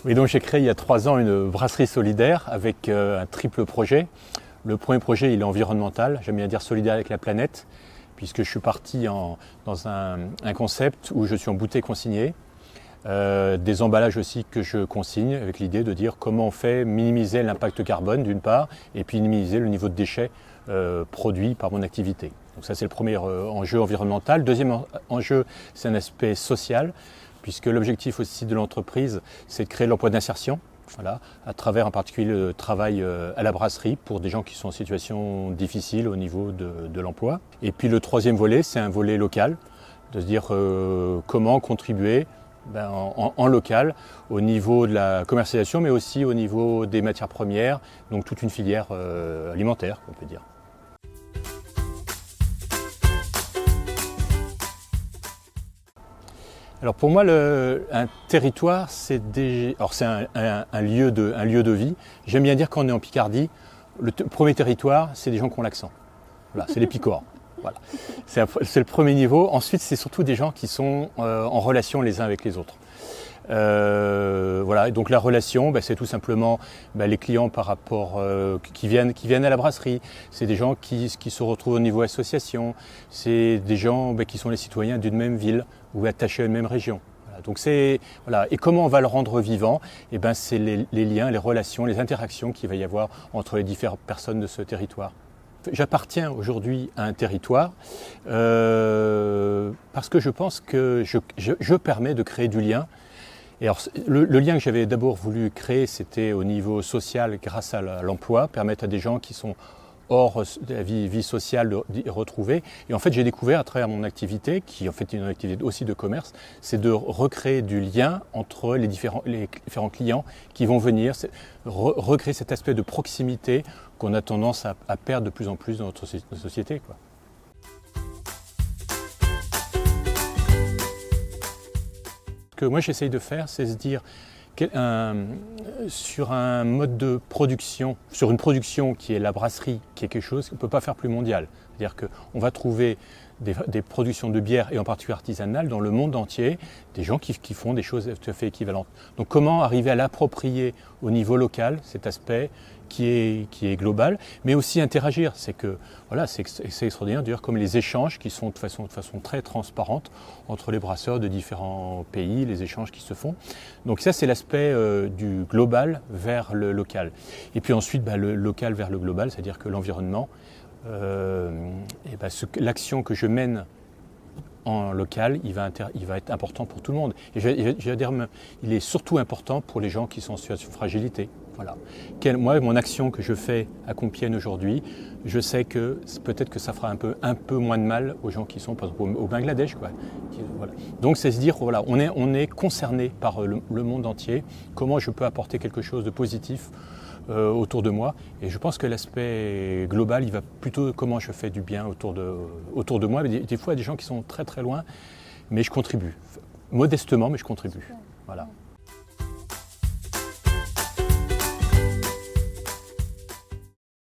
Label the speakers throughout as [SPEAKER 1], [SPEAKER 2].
[SPEAKER 1] Oui, donc j'ai créé il y a 3 ans une brasserie solidaire avec un triple projet. Le premier projet, il est environnemental, j'aime bien dire solidaire avec la planète, puisque je suis parti dans un concept où je suis en bouteille consignée, des emballages aussi que je consigne, avec l'idée de dire comment on fait minimiser l'impact carbone d'une part, et puis minimiser le niveau de déchets produits par mon activité. Donc ça c'est le premier enjeu environnemental. Deuxième enjeu, c'est un aspect social, puisque l'objectif aussi de l'entreprise, c'est de créer l'emploi d'insertion, voilà, à travers en particulier le travail à la brasserie pour des gens qui sont en situation difficile au niveau de l'emploi. Et puis le troisième volet, c'est un volet local, de se dire comment contribuer en local au niveau de la commercialisation, mais aussi au niveau des matières premières, donc toute une filière alimentaire, on peut dire. Alors pour moi, un territoire, c'est un lieu de vie. J'aime bien dire qu'on est en Picardie, le premier territoire, c'est des gens qui ont l'accent. Voilà, c'est les Picors. Voilà. C'est le premier niveau. Ensuite, c'est surtout des gens qui sont en relation les uns avec les autres. Voilà. Et donc la relation, c'est tout simplement les clients par rapport qui viennent à la brasserie. C'est des gens qui se retrouvent au niveau association. C'est des gens qui sont les citoyens d'une même ville ou attachés à une même région. Voilà. Donc voilà. Et comment on va le rendre vivant? C'est les liens, les relations, les interactions qu'il va y avoir entre les différentes personnes de ce territoire. J'appartiens aujourd'hui à un territoire parce que je pense que je permets de créer du lien. Et alors, le lien que j'avais d'abord voulu créer, c'était au niveau social grâce à l'emploi, permettre à des gens qui sont hors de la vie sociale de retrouver. Et en fait, j'ai découvert à travers mon activité, qui en fait est une activité aussi de commerce, c'est de recréer du lien entre les différents clients qui vont venir, recréer cet aspect de proximité qu'on a tendance à perdre de plus en plus dans notre société, quoi. Ce que moi j'essaye de faire, c'est se dire sur un mode de production, sur une production qui est la brasserie, qui est quelque chose qu'on ne peut pas faire plus mondial. C'est-à-dire qu'on va trouver des productions de bière, et en particulier artisanales, dans le monde entier, des gens qui font des choses tout à fait équivalentes. Donc comment arriver à l'approprier au niveau local, cet aspect qui est global, mais aussi interagir. C'est extraordinaire d'ailleurs comme les échanges qui sont de façon très transparente entre les brasseurs de différents pays, les échanges qui se font. Donc ça c'est l'aspect du global vers le local. Et puis ensuite le local vers le global, c'est-à-dire que l'environnement, l'action que je mène en local, il va être important pour tout le monde. Et je vais dire, il est surtout important pour les gens qui sont en situation de fragilité. Voilà. Moi, mon action que je fais à Compiègne aujourd'hui, je sais que peut-être que ça fera un peu moins de mal aux gens qui sont, par exemple, au Bangladesh, quoi. Voilà. Donc c'est se dire, voilà, on est concerné par le monde entier. Comment je peux apporter quelque chose de positif autour de moi, et je pense que l'aspect global, il va plutôt comment je fais du bien autour de moi. Des fois, il y a des gens qui sont très très loin, mais je contribue, modestement, mais je contribue. Voilà.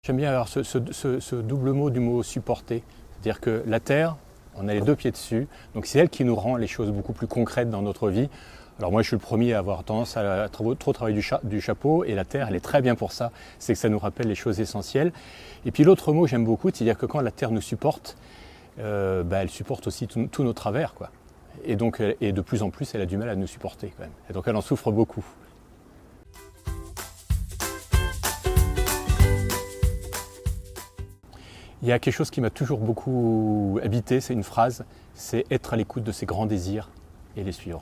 [SPEAKER 1] J'aime bien avoir ce double mot du mot supporter, c'est-à-dire que la terre, on a les 2 pieds dessus, donc c'est elle qui nous rend les choses beaucoup plus concrètes dans notre vie. Alors moi je suis le premier à avoir tendance à trop travailler du chapeau, et la terre elle est très bien pour ça, c'est que ça nous rappelle les choses essentielles. Et puis l'autre mot que j'aime beaucoup, c'est-à-dire que quand la terre nous supporte, elle supporte aussi tous nos travers, quoi. Et donc de plus en plus elle a du mal à nous supporter quand même. Et donc elle en souffre beaucoup. Il y a quelque chose qui m'a toujours beaucoup habité, c'est une phrase, c'est être à l'écoute de ses grands désirs et les suivre.